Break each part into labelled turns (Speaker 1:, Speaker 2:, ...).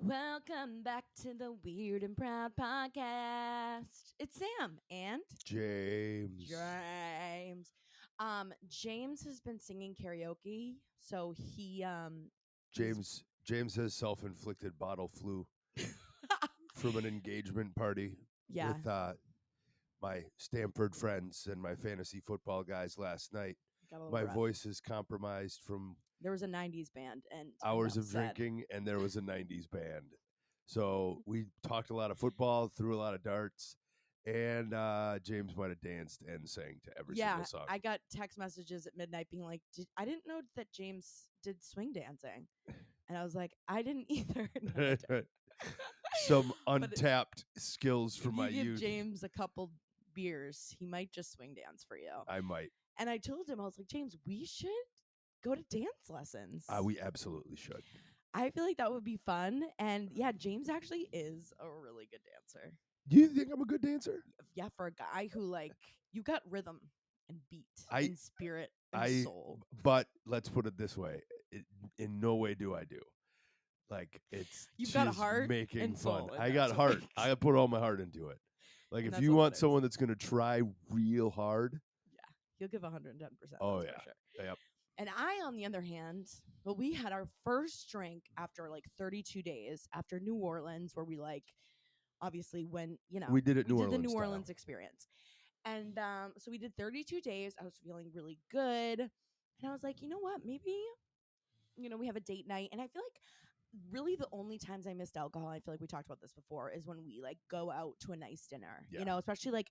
Speaker 1: Welcome back to the Weird and Proud podcast. It's Sam and
Speaker 2: James.
Speaker 1: James. James has been singing karaoke, so
Speaker 2: James has self-inflicted bottle flu from an engagement party
Speaker 1: yeah,
Speaker 2: with my Stanford friends and my fantasy football guys last night.
Speaker 1: got a little
Speaker 2: My
Speaker 1: rough.
Speaker 2: voice is compromised from
Speaker 1: There was a '90s band and
Speaker 2: hours
Speaker 1: enough
Speaker 2: of
Speaker 1: said.
Speaker 2: drinking, and there was a 90s band. So we talked a lot of football, threw a lot of darts, and James might have danced and sang to every
Speaker 1: Yeah,
Speaker 2: single song.
Speaker 1: I got text messages at midnight being like, I didn't know that James did swing dancing. And I was like, I didn't either. No, I didn't.
Speaker 2: Some
Speaker 1: But
Speaker 2: untapped skills from
Speaker 1: if
Speaker 2: my
Speaker 1: you give
Speaker 2: youth.
Speaker 1: James a couple beers, he might just swing dance for you.
Speaker 2: I might.
Speaker 1: And I told him, I was like, James, we should go to dance lessons.
Speaker 2: We absolutely should.
Speaker 1: I feel like that would be fun. And yeah, James actually is a really good dancer.
Speaker 2: Do you think I'm a good dancer?
Speaker 1: Yeah, for a guy who you got rhythm and beat
Speaker 2: I-
Speaker 1: and spirit and
Speaker 2: I-
Speaker 1: soul.
Speaker 2: But let's put it this way: in no way do I do. Like it's
Speaker 1: You've got a
Speaker 2: just
Speaker 1: heart
Speaker 2: making
Speaker 1: and
Speaker 2: fun.
Speaker 1: soul, and
Speaker 2: I got
Speaker 1: that's what
Speaker 2: heart.
Speaker 1: makes-
Speaker 2: I put all my heart into it. Like
Speaker 1: And
Speaker 2: if
Speaker 1: that's
Speaker 2: you
Speaker 1: all
Speaker 2: want
Speaker 1: that is.
Speaker 2: someone that's going to try real hard,
Speaker 1: He'll give 110%.
Speaker 2: Oh,
Speaker 1: that's
Speaker 2: yeah.
Speaker 1: for sure.
Speaker 2: Yep.
Speaker 1: And I, on the other hand, well, we had our first drink after 32 days after New Orleans, where we obviously when
Speaker 2: we did it
Speaker 1: we
Speaker 2: New
Speaker 1: did the
Speaker 2: Orleans
Speaker 1: New
Speaker 2: style.
Speaker 1: Orleans experience. And so we did 32 days. I was feeling really good. And I was like, you know what? Maybe, we have a date night. And I feel like really the only times I missed alcohol, I feel like we talked about this before, is when we go out to a nice dinner.
Speaker 2: Yeah.
Speaker 1: Especially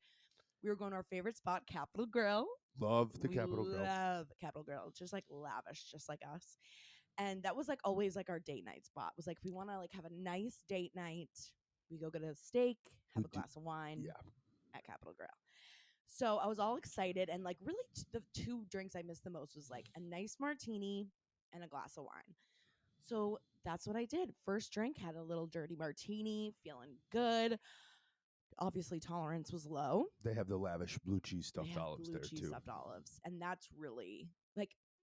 Speaker 1: we were going to our favorite spot, Capital Grill.
Speaker 2: Love the
Speaker 1: We
Speaker 2: Capitol Grill.
Speaker 1: love Capital Grill. Just lavish, just like us. And that was always our date night spot. Was if we want to have a nice date night, we go get a steak, have a glass of wine at Capital Grill. So I was all excited, and really the two drinks I missed the most was a nice martini and a glass of wine. So that's what I did. First drink, had a little dirty martini, feeling good. Obviously, tolerance was low.
Speaker 2: They have the lavish blue cheese
Speaker 1: They
Speaker 2: stuffed
Speaker 1: have
Speaker 2: olives
Speaker 1: blue
Speaker 2: there
Speaker 1: cheese
Speaker 2: too.
Speaker 1: stuffed olives, and that's really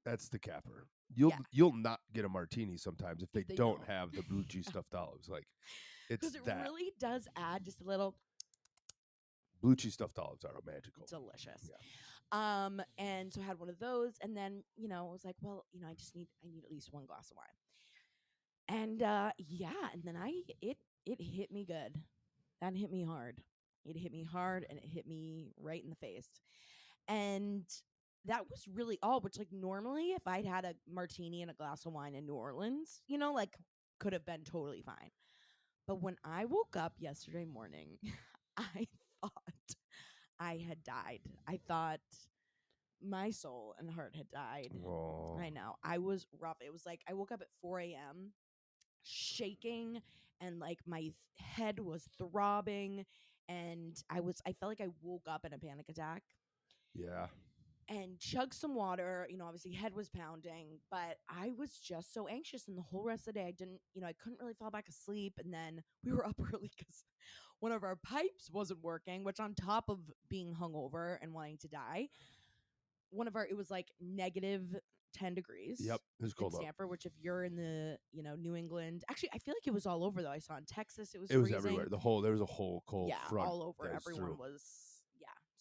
Speaker 2: That's the capper. You'll not get a martini sometimes if they
Speaker 1: they
Speaker 2: don't
Speaker 1: don't.
Speaker 2: have the blue cheese stuffed olives. It's
Speaker 1: because it
Speaker 2: that
Speaker 1: really does add just a little
Speaker 2: blue cheese stuffed olives are magical.
Speaker 1: delicious.
Speaker 2: Yeah.
Speaker 1: And so I had one of those, and then I was like, well, I need at least one glass of wine. And and then it hit me good. That hit me hard. It hit me hard, and it hit me right in the face. And that was really all. Which normally, if I'd had a martini and a glass of wine in New Orleans, could have been totally fine. But when I woke up yesterday morning, I thought I had died. I thought my soul and heart had died.
Speaker 2: Oh.
Speaker 1: I know. I was rough. It was I woke up at 4 a.m. shaking, and my head was throbbing, and I felt like I woke up in a panic attack.
Speaker 2: Yeah.
Speaker 1: And chugged some water, obviously head was pounding, but I was just so anxious. And the whole rest of the day, I didn't, I couldn't really fall back asleep. And then we were up early because one of our pipes wasn't working, which on top of being hungover and wanting to die, it was negative 10 degrees.
Speaker 2: Yep. It was cold
Speaker 1: in
Speaker 2: up.
Speaker 1: Stanford, which if you're in the, New England, actually, I feel like it was all over though. I saw in Texas, it was freezing.
Speaker 2: Everywhere. There was a whole cold front.
Speaker 1: All over.
Speaker 2: that was
Speaker 1: Everyone
Speaker 2: through.
Speaker 1: was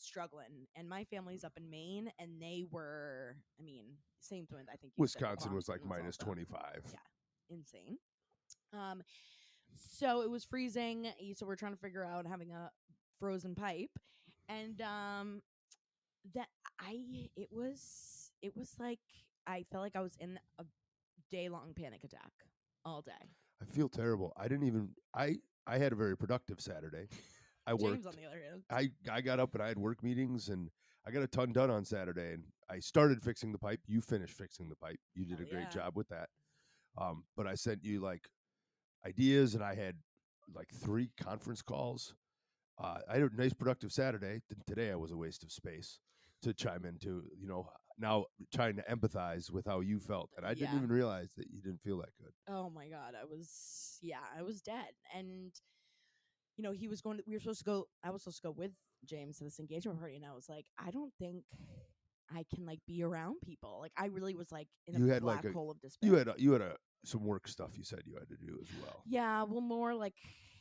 Speaker 1: struggling. And my family's up in Maine, and they were, same thing. I think you said
Speaker 2: Wisconsin was minus
Speaker 1: also.
Speaker 2: 25.
Speaker 1: Yeah, insane. So it was freezing. So we're trying to figure out having a frozen pipe, and it was I felt like I was in a day-long panic attack all day.
Speaker 2: I feel terrible. I didn't even. I had a very productive Saturday. I
Speaker 1: James,
Speaker 2: worked.
Speaker 1: on the other hand,
Speaker 2: I got up and I had work meetings and I got a ton done on Saturday. And I started fixing the pipe. You finished fixing the pipe. You did
Speaker 1: Oh,
Speaker 2: a great
Speaker 1: yeah.
Speaker 2: job with that. But I sent you ideas, and I had 3 conference calls. I had a nice productive Saturday. Today I was a waste of space to chime into. Now trying to empathize with how you felt, and I didn't even realize that you didn't feel that good.
Speaker 1: Oh my God, I was dead. And he was going to, we were supposed to go, I was supposed to go with James to this engagement party, and I was like, I don't think I can be around people. I really was in
Speaker 2: You
Speaker 1: a
Speaker 2: had,
Speaker 1: black
Speaker 2: a-
Speaker 1: hole of despair.
Speaker 2: You had a some work stuff you said you had to do as well.
Speaker 1: Yeah, well, more like,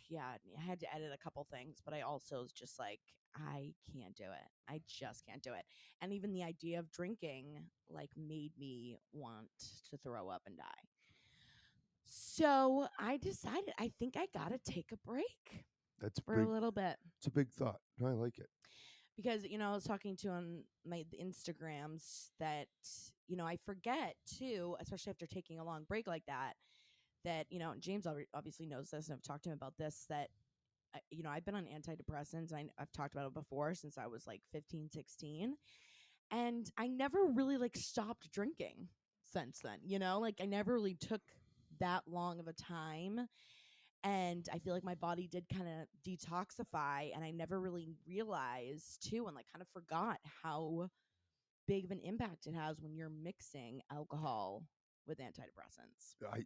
Speaker 1: yeah, I had to edit a couple things, but I also was just like, I can't do it. I just can't do it. And even the idea of drinking like made me want to throw up and die. So I decided I think I gotta take a break
Speaker 2: That's
Speaker 1: for a
Speaker 2: big.
Speaker 1: little bit
Speaker 2: It's a big thought. No, I like it.
Speaker 1: because I was talking to on my Instagrams that I forget too, especially after taking a long break like that. That James obviously knows this, and I've talked to him about this. That I've been on antidepressants. I've talked about it before since I was like 15, 16. And I never really like stopped drinking since then. Like I never really took that long of a time. And I feel like my body did kind of detoxify, and I never really realized too, and like kind of forgot how big of an impact it has when you're mixing alcohol with antidepressants.
Speaker 2: I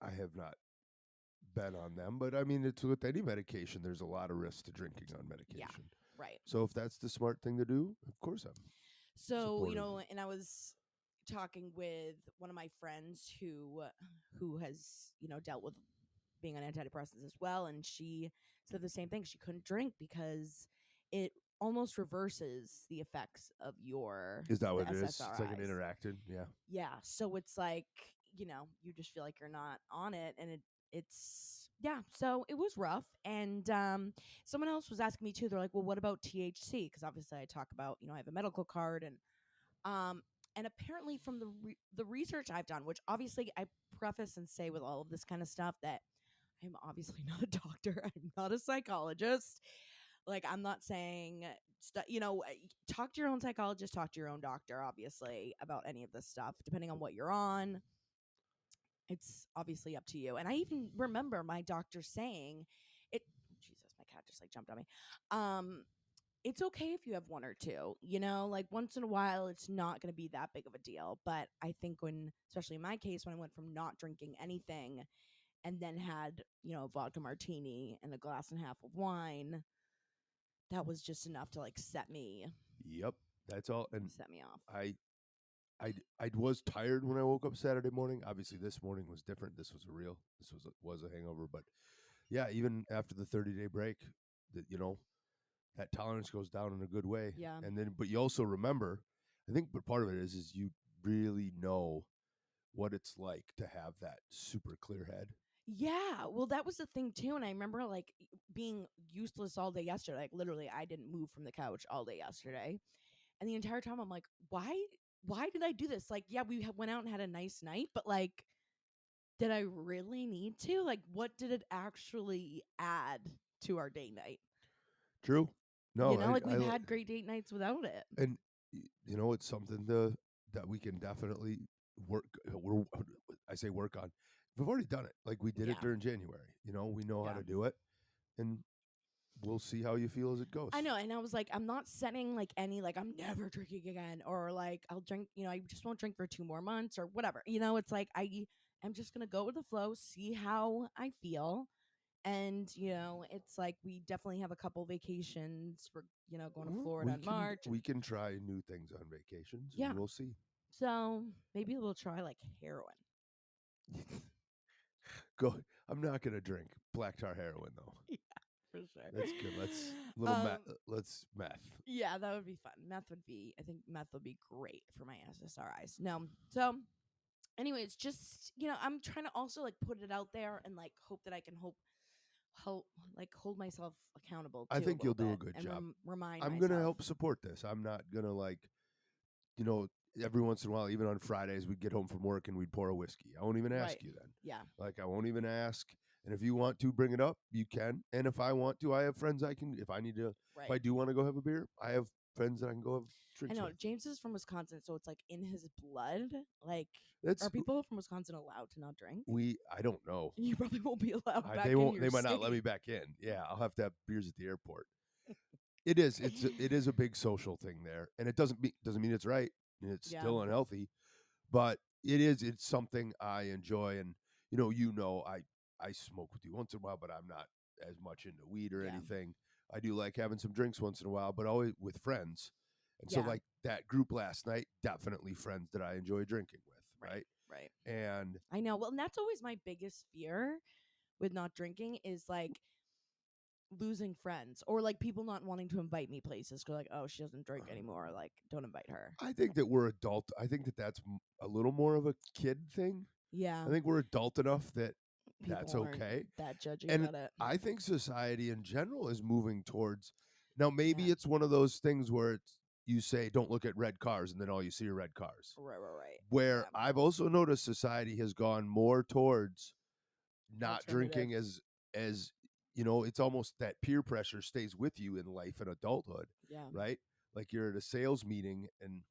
Speaker 2: I have not been on them, but I mean, it's with any medication. There's a lot of risk to drinking on
Speaker 1: Yeah,
Speaker 2: medication.
Speaker 1: right.
Speaker 2: So if that's the smart thing to do, of course I'm
Speaker 1: So,
Speaker 2: supportive.
Speaker 1: and I was talking with one of my friends who has, dealt with being on antidepressants as well, and she said the same thing. She couldn't drink because it almost reverses the effects of
Speaker 2: Is that
Speaker 1: the
Speaker 2: what it is? It's like an
Speaker 1: SSRIs.
Speaker 2: interacting. Yeah.
Speaker 1: Yeah, so it's like, you just feel like you're not on it, and it's yeah, so it was rough. And someone else was asking me too. They're like, "Well, what about THC?" Because obviously I talk about, I have a medical card, um and apparently from the research I've done, which obviously I preface and say with all of this kind of stuff that I'm obviously not a doctor, I'm not a psychologist. Like I'm not saying talk to your own psychologist, talk to your own doctor obviously about any of this stuff depending on what you're on. It's obviously up to you. And I even remember my doctor saying it. Jesus, my cat just like jumped on me. It's okay if you have one or two, like once in a while, it's not going to be that big of a deal. But I think especially in my case, when I went from not drinking anything and then had, a vodka martini and a glass and a half of wine, that was just enough to like
Speaker 2: Yep. That's all. And
Speaker 1: set me off.
Speaker 2: I I was tired when I woke up Saturday morning. Obviously, this morning was different. This was a real. This was a hangover. But yeah, even after the 30-day break, that that tolerance goes down in a good way.
Speaker 1: Yeah.
Speaker 2: And then, but you also remember, I think, but part of it is you really know what it's like to have that super clear head.
Speaker 1: Yeah, well, that was the thing too, and I remember like being useless all day yesterday. Like literally, I didn't move from the couch all day yesterday, and the entire time I'm like, why did I do this? Like, yeah, we went out and had a nice night, but like, did I really need to? Like, what did it actually add to our date night?
Speaker 2: True. No,
Speaker 1: Like we've had great date nights without it.
Speaker 2: and it's something that we can definitely work. I say work on. We've already done it. Like we did it
Speaker 1: Yeah,
Speaker 2: during January. We know how
Speaker 1: yeah.
Speaker 2: to do it, and we'll see how you feel as it goes.
Speaker 1: I know, and I was like, I'm not setting like any like I'm never drinking again, or like I'll drink, I just won't drink for 2 more months or whatever. It's like I am just gonna go with the flow, see how I feel, and it's like we definitely have a couple vacations. We're going to Florida
Speaker 2: We
Speaker 1: in
Speaker 2: can
Speaker 1: March, and
Speaker 2: we can try new things on vacations,
Speaker 1: yeah,
Speaker 2: and we'll see.
Speaker 1: so maybe we'll try like heroin.
Speaker 2: Go. I'm not gonna drink black tar heroin though.
Speaker 1: Yeah, for sure.
Speaker 2: That's good. Let's
Speaker 1: Um,
Speaker 2: let's meth.
Speaker 1: yeah, that would be fun. I think meth would be great for my SSRIs. No, so anyways, just I'm trying to also like put it out there and like hope that I can help like hold myself accountable
Speaker 2: I
Speaker 1: too a
Speaker 2: think you'll
Speaker 1: little
Speaker 2: do a
Speaker 1: bit
Speaker 2: good
Speaker 1: and
Speaker 2: job.
Speaker 1: remind
Speaker 2: I'm gonna
Speaker 1: myself.
Speaker 2: help support this. I'm not gonna like you know, every once in a while, even on Fridays, we'd get home from work and we'd pour a whiskey. I won't even
Speaker 1: Right.
Speaker 2: ask you then.
Speaker 1: Yeah.
Speaker 2: Like, I won't even ask. And if you want to bring it up, you can. And if I want to, I have friends I can. If I need to, if I
Speaker 1: Right.
Speaker 2: do want to go have a beer, I have friends that I can go have
Speaker 1: I
Speaker 2: drinks
Speaker 1: know
Speaker 2: with.
Speaker 1: James is from Wisconsin, so it's like in his blood. Like,
Speaker 2: That's
Speaker 1: are people from Wisconsin allowed to not drink?
Speaker 2: I don't know.
Speaker 1: You probably won't be allowed back
Speaker 2: They
Speaker 1: in
Speaker 2: won't.
Speaker 1: your
Speaker 2: They might not let me
Speaker 1: state.
Speaker 2: back in. Yeah, I'll have to have beers at the airport. It is. It is a big social thing there, and it doesn't mean it's right. And it's
Speaker 1: Yeah.
Speaker 2: still unhealthy, but it's something I enjoy. And I smoke with you once in a while, but I'm not as much into weed or
Speaker 1: Yeah.
Speaker 2: anything. I do like having some drinks once in a while, but always with friends. And so
Speaker 1: Yeah.
Speaker 2: like that group last night, definitely friends that I enjoy drinking with,
Speaker 1: Right.
Speaker 2: right?
Speaker 1: Right.
Speaker 2: And
Speaker 1: I know. Well, and that's always my biggest fear with not drinking is like losing friends or like people not wanting to invite me places. 'Cause like, oh, she doesn't drink anymore. Like, don't invite her.
Speaker 2: I think that we're adult. I think that that's a little more of a kid thing.
Speaker 1: Yeah.
Speaker 2: I think we're adult enough that that's
Speaker 1: People aren't
Speaker 2: okay.
Speaker 1: that judgy
Speaker 2: And
Speaker 1: about it.
Speaker 2: I think society in general is moving towards now maybe
Speaker 1: Yeah.
Speaker 2: it's one of those things where it's you say don't look at red cars and then all you see are red cars.
Speaker 1: Right.
Speaker 2: Where
Speaker 1: Yeah.
Speaker 2: I've also noticed society has gone more towards not
Speaker 1: Alternative.
Speaker 2: drinking as you know, it's almost that peer pressure stays with you in life and adulthood,
Speaker 1: Yeah.
Speaker 2: right? Like you're at a sales meeting and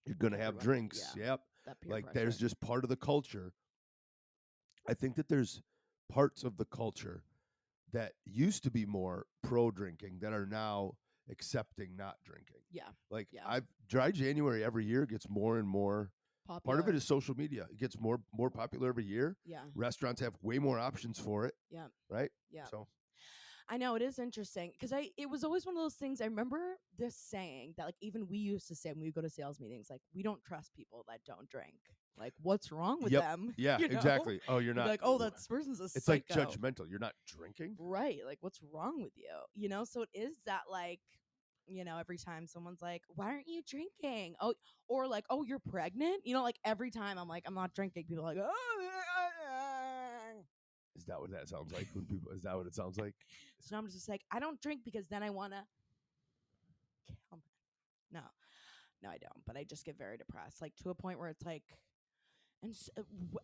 Speaker 2: you're going to have
Speaker 1: Everyone.
Speaker 2: drinks.
Speaker 1: Yeah.
Speaker 2: Yep.
Speaker 1: That peer
Speaker 2: Like
Speaker 1: pressure.
Speaker 2: there's just part of the culture. I think that there's parts of the culture that used to be more pro drinking that are now accepting not drinking.
Speaker 1: Yeah.
Speaker 2: Like
Speaker 1: Yeah.
Speaker 2: I've dry January every year gets more and more. Part of it
Speaker 1: Popular.
Speaker 2: is social media. It gets more popular every year.
Speaker 1: Yeah.
Speaker 2: Restaurants have way more options for it,
Speaker 1: Yeah.
Speaker 2: right?
Speaker 1: Yeah.
Speaker 2: So
Speaker 1: I know it is interesting because it was always one of those things. I remember this saying that like even we used to say when we go to sales meetings, like we don't trust people that don't drink. Like what's wrong with
Speaker 2: yep.
Speaker 1: them?
Speaker 2: Yeah,
Speaker 1: You know?
Speaker 2: exactly. Oh, you're
Speaker 1: We'd be
Speaker 2: not
Speaker 1: like, oh, that person's a
Speaker 2: it's like
Speaker 1: psycho.
Speaker 2: judgmental. You're not drinking?
Speaker 1: Right. Like what's wrong with you? You know? So it is that like, every time someone's like, why aren't you drinking? Oh, or like, oh, you're pregnant? Like every time I'm like, I'm not drinking, people are like, oh.
Speaker 2: Is that what that sounds like when people is that what it sounds like?
Speaker 1: So I'm just like, I don't drink because then I want to kill. No, no, I don't. But I just get very depressed, like to a point where it's like,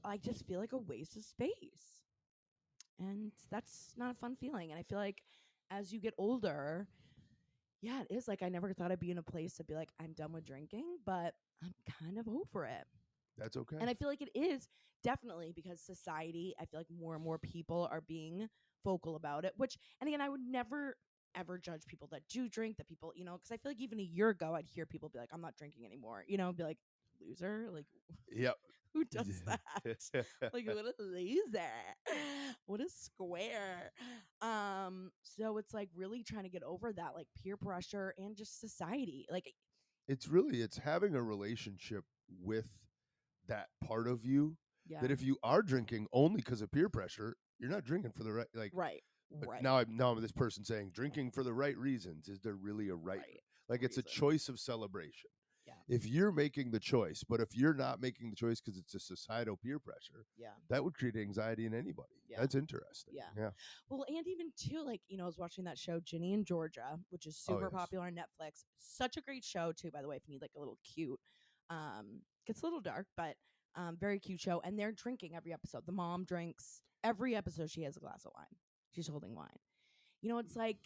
Speaker 1: I just feel like a waste of space, and that's not a fun feeling. And I feel like as you get older, yeah, it is like I never thought I'd be in a place to be like I'm done with drinking, but I'm kind of over it.
Speaker 2: That's okay.
Speaker 1: And I feel like it is definitely because society, I feel like more and more people are being vocal about it, which, and again, I would never ever judge people that do drink, that people, because I feel like even a year ago, I'd hear people be like, I'm not drinking anymore, be like, loser, like,
Speaker 2: Yep.
Speaker 1: who does that? Like, what a loser. What a square. So it's like really trying to get over that, like peer pressure and just society. Like,
Speaker 2: It's having a relationship with that part of you
Speaker 1: yeah,
Speaker 2: that if you are drinking only because of peer pressure, you're not drinking for the right like
Speaker 1: right,
Speaker 2: but
Speaker 1: right,
Speaker 2: now I'm this person saying drinking for the right reasons. Is there really a right
Speaker 1: right
Speaker 2: like it's a
Speaker 1: reason.
Speaker 2: choice of celebration.
Speaker 1: Yeah,
Speaker 2: If you're making the choice, but if you're not making the choice because it's a societal peer pressure,
Speaker 1: yeah.
Speaker 2: that would create anxiety in anybody.
Speaker 1: Yeah.
Speaker 2: That's interesting.
Speaker 1: Yeah.
Speaker 2: Yeah.
Speaker 1: Well, and even too, like, I was watching that show, Ginny and Georgia, which is
Speaker 2: Oh
Speaker 1: super
Speaker 2: yes.
Speaker 1: popular on Netflix. Such a great show, too, by the way, if you need like a little cute. Gets a little dark, but very cute show. And they're drinking every episode. The mom drinks every episode, she has a glass of wine. She's holding wine. It's like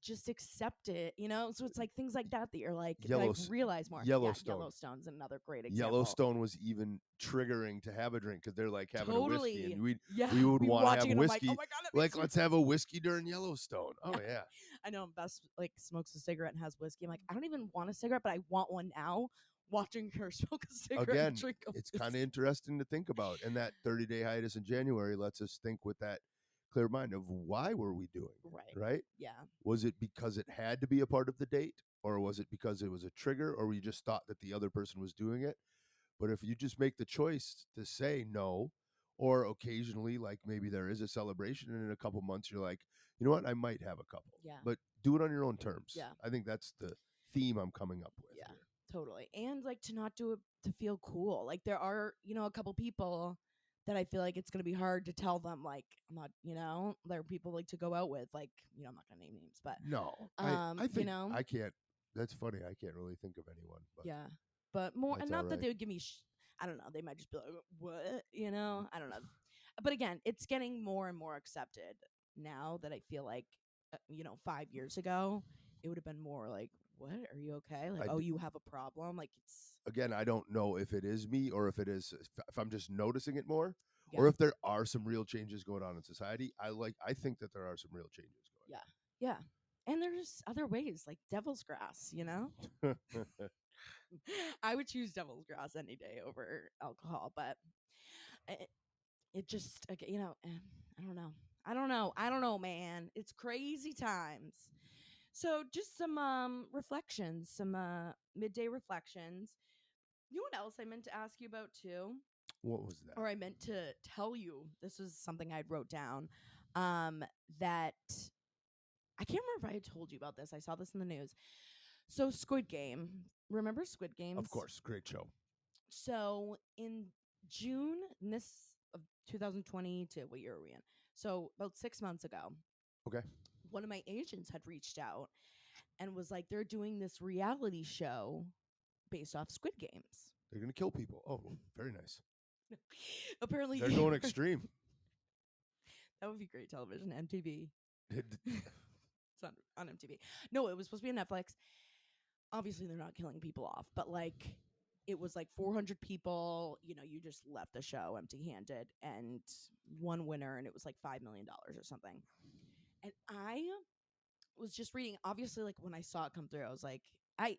Speaker 1: just accept it, So it's like things like that you're like that I realize more. Yeah,
Speaker 2: Yellowstone.
Speaker 1: Yellowstone's another great example.
Speaker 2: Yellowstone was even triggering to have a drink because they're like having a whiskey, and we would
Speaker 1: we
Speaker 2: want to have
Speaker 1: watching it. I'm like,
Speaker 2: whiskey.
Speaker 1: oh my god, that
Speaker 2: Like,
Speaker 1: makes me
Speaker 2: let's have a whiskey during Yellowstone. Oh yeah.
Speaker 1: I know Bess like smokes a cigarette and has whiskey. I'm like, I don't even want a cigarette, but I want one now. Watching her smoke a cigarette and
Speaker 2: Again,
Speaker 1: drink a
Speaker 2: it's
Speaker 1: whiskey.
Speaker 2: kind of interesting to think about. And that 30-day hiatus in January lets us think with that clear mind of why were we doing it,
Speaker 1: Right.
Speaker 2: right?
Speaker 1: Yeah.
Speaker 2: Was it because it had to be a part of the date? Or was it because it was a trigger? Or we just thought that the other person was doing it? But if you just make the choice to say no, or occasionally, like maybe there is a celebration, and in a couple months you're like, you know what, I might have a couple.
Speaker 1: Yeah.
Speaker 2: But do it on your own terms.
Speaker 1: Yeah.
Speaker 2: I think that's the theme I'm coming up with.
Speaker 1: Yeah.
Speaker 2: Here.
Speaker 1: Totally. And like to not do it to feel cool. Like there are, a couple people that I feel like it's gonna be hard to tell them like I'm not, there are people like to go out with, like, I'm not gonna name names, but
Speaker 2: No, I think
Speaker 1: you know,
Speaker 2: I can't. That's funny. I can't really think of anyone. But
Speaker 1: yeah. But more, and
Speaker 2: that's
Speaker 1: not
Speaker 2: all
Speaker 1: that
Speaker 2: right.
Speaker 1: they would give me I don't know, they might just be like, what, I don't know. But again, it's getting more and more accepted now that I feel like 5 years ago it would have been more like, what, are you okay? Like, oh, you have a problem? Like, it's
Speaker 2: Again, I don't know if it is me or if it is if I'm just noticing it more,
Speaker 1: yeah,
Speaker 2: or if there are some real changes going on in society. I think that there are some real changes going
Speaker 1: yeah, yeah. And there's other ways, like devil's grass,
Speaker 2: on.
Speaker 1: I would choose devil's grass any day over alcohol, but it just, I don't know. I don't know, man. It's crazy times. So just some reflections, some midday reflections. You know what else I meant to ask you about too?
Speaker 2: What was that?
Speaker 1: or I meant to tell you, this is something I wrote down, that I can't remember if I had told you about this. I saw this in the news. So Squid Game, remember Squid
Speaker 2: Of
Speaker 1: Games?
Speaker 2: course, great show.
Speaker 1: So in June in this of 2022, what year are we in? So about 6 months ago,
Speaker 2: Okay.
Speaker 1: one of my agents had reached out and was like, they're doing this reality show based off Squid Games.
Speaker 2: They're gonna kill people. Oh, very nice.
Speaker 1: Apparently,
Speaker 2: They're going extreme.
Speaker 1: that would be great television. MTV. It's on MTV. No, it was supposed to be on Netflix. Obviously, they're not killing people off, but like it was like 400 people. You know, you just left the show empty-handed, and one winner, and it was like $5 million or something. And I was just reading. Obviously, like when I saw it come through, I was like,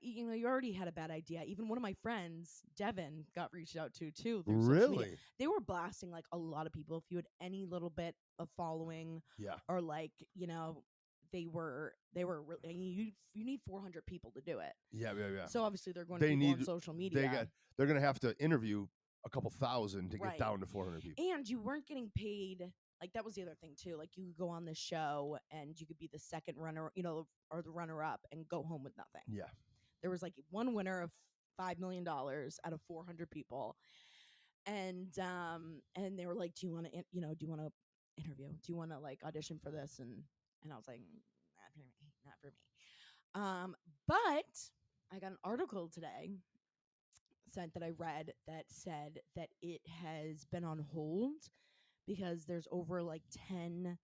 Speaker 1: you already had a bad idea. Even one of my friends, Devin, got reached out to too through social media.
Speaker 2: Really?
Speaker 1: They were blasting like a lot of people. If you had any little bit of following,
Speaker 2: Yeah.
Speaker 1: or like they were you need 400 people to do it.
Speaker 2: Yeah.
Speaker 1: So obviously they're going
Speaker 2: They
Speaker 1: to people on
Speaker 2: need-
Speaker 1: social media.
Speaker 2: They're gonna have to interview a couple thousand to
Speaker 1: Right.
Speaker 2: get down to 400 people.
Speaker 1: And you weren't getting paid. Like that was the other thing too. Like you could go on the show and you could be the second runner, or the runner up and go home with nothing.
Speaker 2: Yeah.
Speaker 1: There was like one winner of $5 million out of 400 people. And they were like, do you want to interview? Do you want to like audition for this? And I was like, not for me. But I got an article today sent that I read that said that it has been on hold because there's over like 10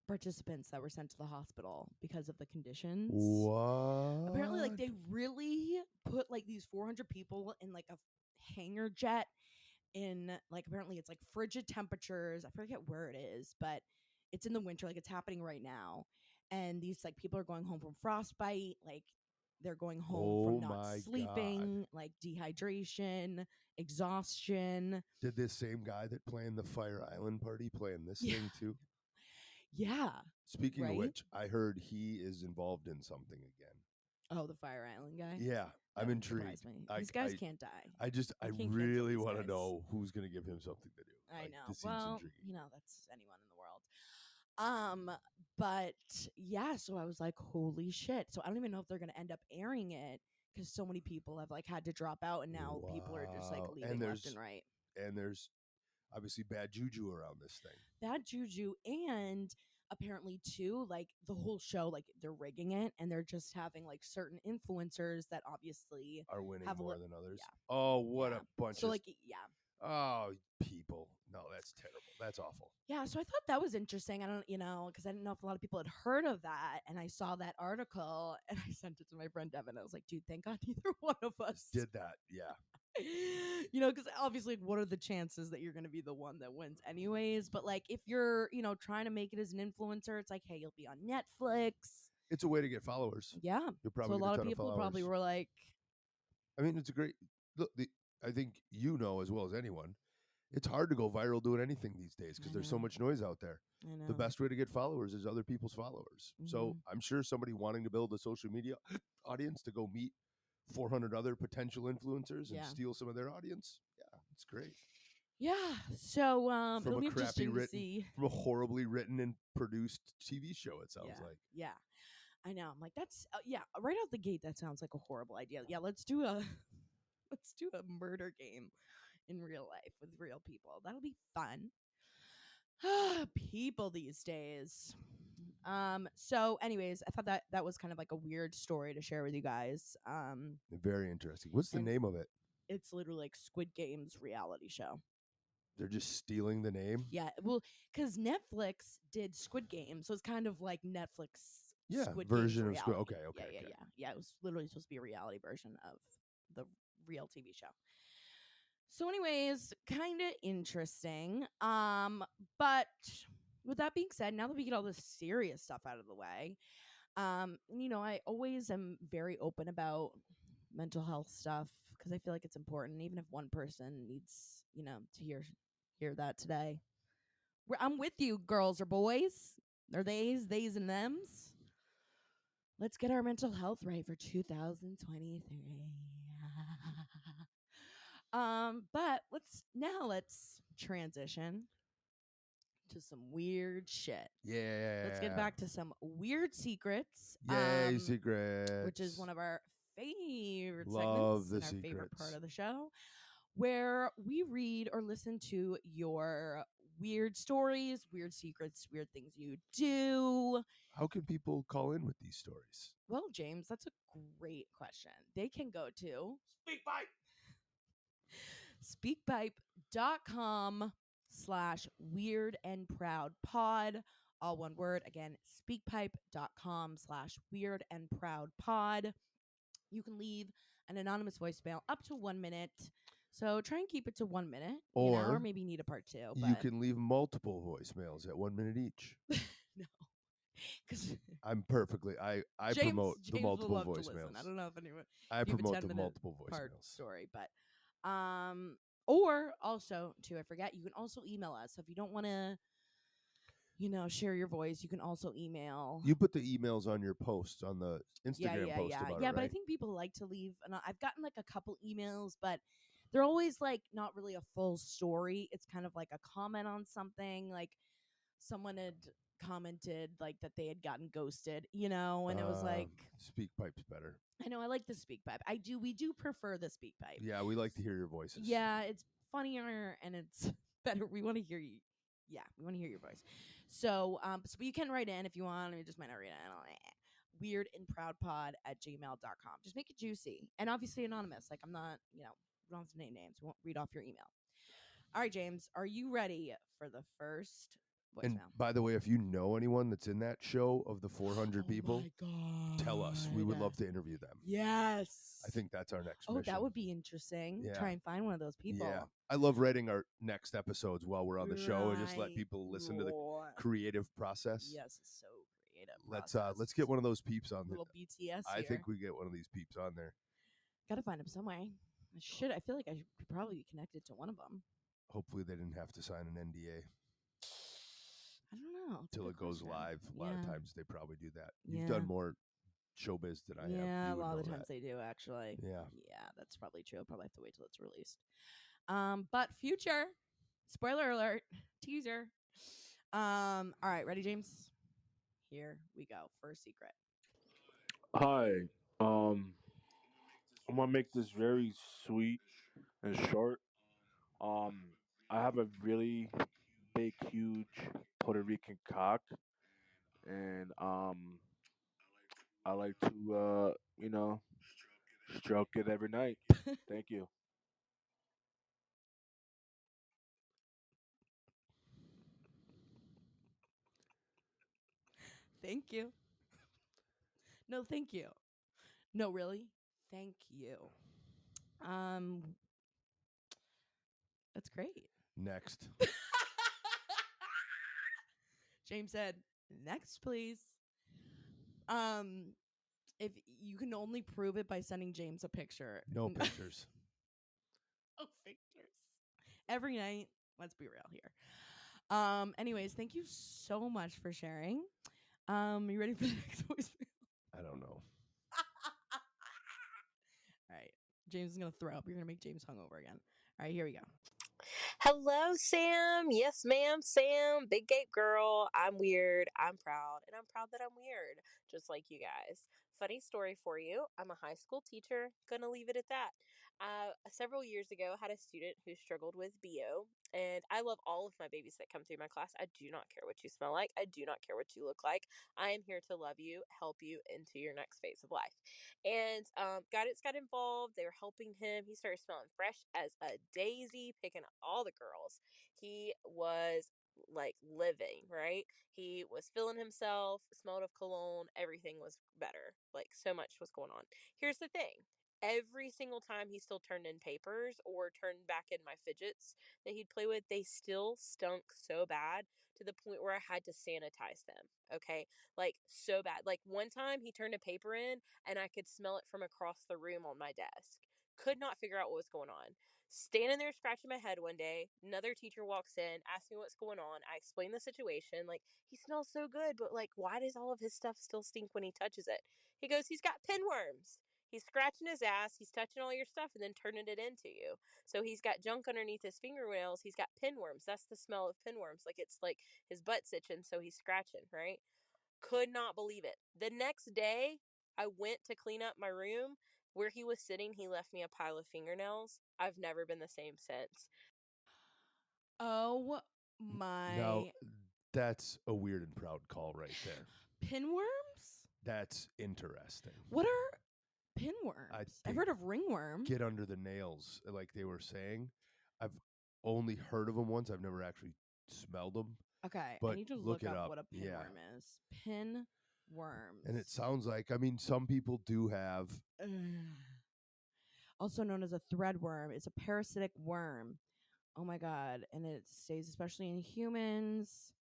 Speaker 1: participants that were sent to the hospital because of the conditions.
Speaker 2: What?
Speaker 1: Apparently, like they really put like these 400 people in like a hangar jet in like apparently it's like frigid temperatures. I forget where it is, but it's in the winter, like it's happening right now. And these like people are going home from frostbite, like they're going home from not sleeping, like dehydration, exhaustion.
Speaker 2: Did this same guy that planned the Fire Island party plan this
Speaker 1: Yeah.
Speaker 2: thing too?
Speaker 1: Yeah.
Speaker 2: Speaking of
Speaker 1: Right?
Speaker 2: which, I heard he is involved in something again.
Speaker 1: Oh, the Fire Island guy?
Speaker 2: Yeah, I'm
Speaker 1: That wouldn't surprise
Speaker 2: intrigued.
Speaker 1: me. These guys can't die.
Speaker 2: I
Speaker 1: You
Speaker 2: I
Speaker 1: can't cancel
Speaker 2: really
Speaker 1: these
Speaker 2: want to
Speaker 1: guys.
Speaker 2: know who's going to give him something to do.
Speaker 1: I
Speaker 2: Like,
Speaker 1: know.
Speaker 2: This seems
Speaker 1: Well,
Speaker 2: intriguing.
Speaker 1: that's anyone in the world. But yeah, so I was like, holy shit. So I don't even know if they're gonna end up airing it because so many people have like had to drop out, and now people are just like
Speaker 2: Wow.
Speaker 1: leaving left and right.
Speaker 2: And there's obviously bad juju around this thing.
Speaker 1: Bad juju, and apparently too, like the whole show, like they're rigging it, and they're just having like certain influencers that obviously
Speaker 2: Are winning
Speaker 1: have
Speaker 2: more than others.
Speaker 1: yeah.
Speaker 2: Oh, what
Speaker 1: Yeah.
Speaker 2: a bunch
Speaker 1: So
Speaker 2: of
Speaker 1: like yeah.
Speaker 2: Oh, people. No, that's terrible. That's awful.
Speaker 1: Yeah, so I thought that was interesting. I don't, because I didn't know if a lot of people had heard of that. And I saw that article and I sent it to my friend Devin. I was like, dude, thank God neither one of us
Speaker 2: Did that. Yeah.
Speaker 1: because obviously, what are the chances that you're going to be the one that wins, anyways? But like, if you're, trying to make it as an influencer, it's like, hey, you'll be on Netflix.
Speaker 2: It's a way to get followers.
Speaker 1: Yeah.
Speaker 2: You'll probably
Speaker 1: So a
Speaker 2: get
Speaker 1: lot
Speaker 2: ton
Speaker 1: of people
Speaker 2: followers.
Speaker 1: probably were like,
Speaker 2: I mean, it's a great look. I think as well as anyone, it's hard to go viral doing anything these days because there's so much noise out there.
Speaker 1: I know.
Speaker 2: The best way to get followers is other people's followers. So I'm sure somebody wanting to build a social media audience to go meet 400 other potential influencers and steal some of their audience. Yeah, it's great.
Speaker 1: Yeah. So
Speaker 2: From
Speaker 1: it'll
Speaker 2: a
Speaker 1: be
Speaker 2: crappy
Speaker 1: interesting to
Speaker 2: written,
Speaker 1: see.
Speaker 2: from a horribly written and produced TV show, it sounds like.
Speaker 1: Yeah. I know. I'm like, that's right out the gate. That sounds like a horrible idea. Yeah, let's do a murder game in real life with real people. That'll be fun. People these days. So anyways, I thought that was kind of like a weird story to share with you guys.
Speaker 2: Very interesting. What's the name of it?
Speaker 1: It's literally like Squid Games reality show.
Speaker 2: They're just stealing the name?
Speaker 1: Yeah, well, because Netflix did Squid Game, so it's kind of like Netflix Squid
Speaker 2: version
Speaker 1: Games
Speaker 2: of Squid.
Speaker 1: reality.
Speaker 2: Okay.
Speaker 1: Yeah, it was literally supposed to be a reality version of the real TV show. So anyways, kind of interesting. But with that being said, now that we get all this serious stuff out of the way, I always am very open about mental health stuff because I feel like it's important, even if one person needs, to hear that today. I'm with you, girls or boys, or theys and thems. Let's get our mental health right for 2023. But let's transition to some weird shit.
Speaker 2: Yeah.
Speaker 1: Let's get back to some weird secrets.
Speaker 2: Yay, secrets.
Speaker 1: Which is one of our favorite
Speaker 2: Love
Speaker 1: segments
Speaker 2: the
Speaker 1: and our favorite part
Speaker 2: secrets.
Speaker 1: of the show, where we read or listen to your weird stories, weird secrets, weird things you do.
Speaker 2: How can people call in with these stories?
Speaker 1: Well, James, that's a great question. They can go to speakpipe.com/weird and proud pod, all one word. Again, speakpipe.com/weird and proud pod. You can leave an anonymous voicemail up to 1 minute. So try and keep it to 1 minute, or maybe you need a part 2.
Speaker 2: You can leave multiple voicemails at 1 minute each.
Speaker 1: No, because
Speaker 2: I'm perfectly. I promote the multiple voicemails.
Speaker 1: I don't know if anyone.
Speaker 2: I
Speaker 1: you have a
Speaker 2: promote the
Speaker 1: 10-minute
Speaker 2: multiple
Speaker 1: part
Speaker 2: voicemails.
Speaker 1: story, but or also too, I forget, you can also email us. So if you don't want to, share your voice, you can also email.
Speaker 2: You put the emails on your posts on the Instagram post about it,
Speaker 1: yeah.
Speaker 2: right?
Speaker 1: But I think people like to leave. And I've gotten like a couple emails, but they're always like not really a full story. It's kind of like a comment on something, like someone had commented like that they had gotten ghosted, and it was like,
Speaker 2: Speak Pipe's better.
Speaker 1: I know, I like the speak pipe. We do prefer the speak pipe.
Speaker 2: Yeah, we like to hear your voices.
Speaker 1: Yeah, it's funnier and it's better. We want to hear you. Yeah, we want to hear your voice. So, but you can write in if you want. We just might not read it. weirdandproudpod@gmail.com. Just make it juicy and obviously anonymous. Like, I'm not, we don't have to name names. We won't read off your email. All right, James, are you ready for the first voicemail?
Speaker 2: And by the way, if you know anyone that's in that show of the 400 people, tell us. We would love to interview them.
Speaker 1: Yes.
Speaker 2: I think that's our next
Speaker 1: Oh,
Speaker 2: mission.
Speaker 1: that would be interesting.
Speaker 2: Yeah.
Speaker 1: Try and find one of those people.
Speaker 2: Yeah. I love writing our next episodes while we're on the show and just let people listen to the creative process.
Speaker 1: Yes, it's so creative.
Speaker 2: Let's get one of those peeps on there.
Speaker 1: Little BTS
Speaker 2: I
Speaker 1: here.
Speaker 2: think we get one of these peeps on there.
Speaker 1: Gotta find him somewhere. I feel like I could probably be connected to one of them.
Speaker 2: Hopefully they didn't have to sign an NDA.
Speaker 1: I don't know.
Speaker 2: Until it goes live. A lot of times they probably do that.
Speaker 1: Yeah.
Speaker 2: You've done more showbiz than I have.
Speaker 1: Yeah, a lot of the times they do, actually.
Speaker 2: Yeah.
Speaker 1: Yeah, that's probably true. I'll probably have to wait till it's released. But future, spoiler alert, teaser. All right, ready, James? Here we go. First secret.
Speaker 3: Hi. I'm gonna make this very sweet and short. I have a really big, huge Puerto Rican cock, and I like to, stroke it every night. Thank you.
Speaker 1: Thank you. No, thank you. No, really? Thank you. That's great.
Speaker 2: Next.
Speaker 1: James said, next, please. If you can only prove it by sending James a picture.
Speaker 2: No pictures.
Speaker 1: No pictures. Every night. Let's be real here. Anyways, thank you so much for sharing. You ready for the next voicemail?
Speaker 2: I don't know.
Speaker 1: All right. James is going to throw up. You're going to make James hungover again. All right, here we go.
Speaker 4: Hello, Sam. Yes, ma'am, Sam. Big Gape girl. I'm weird. I'm proud. And I'm proud that I'm weird, just like you guys. Funny story for you. I'm a high school teacher. Gonna leave it at that. Several years ago, had a student who struggled with BO. And I love all of my babies that come through my class. I do not care what you smell like. I do not care what you look like. I am here to love you, help you into your next phase of life. And guidance got involved. They were helping him. He started smelling fresh as a daisy, picking up all the girls. He was like living, right? He was feeling himself, smelled of cologne, everything was better. Like so much was going on. Here's the thing. Every single time he still turned in papers or turned back in my fidgets that he'd play with, they still stunk so bad to the point where I had to sanitize them. Okay. Like so bad. Like one time he turned a paper in and I could smell it from across the room on my desk. Could not figure out what was going on. Standing there scratching my head one day, another teacher walks in, asks me what's going on. I explain the situation. Like, he smells so good, but like, why does all of his stuff still stink when he touches it? He goes, he's got pinworms. He's scratching his ass, he's touching all your stuff, and then turning it into you. So he's got junk underneath his fingernails. He's got pinworms. That's the smell of pinworms. Like, it's like his butt's itching, so he's scratching, right? Could not believe it. The next day, I went to clean up my room. Where he was sitting, he left me a pile of fingernails. I've never been the same since.
Speaker 1: Oh
Speaker 2: Now,
Speaker 1: my
Speaker 2: that's a weird and proud call right there.
Speaker 1: pinworms?
Speaker 2: That's interesting.
Speaker 1: What are pinworms? I've heard of ringworm.
Speaker 2: Get under the nails, like they were saying. I've only heard of them once. I've never actually smelled them.
Speaker 1: Okay,
Speaker 2: but
Speaker 1: I need to
Speaker 2: look
Speaker 1: look
Speaker 2: it
Speaker 1: up
Speaker 2: up.
Speaker 1: what a
Speaker 2: Yeah.
Speaker 1: pinworm is. Pinworms.
Speaker 2: And it sounds like, I mean, some people do have.
Speaker 1: Also known as a threadworm. It's a parasitic worm. Oh my god. And it stays especially in humans.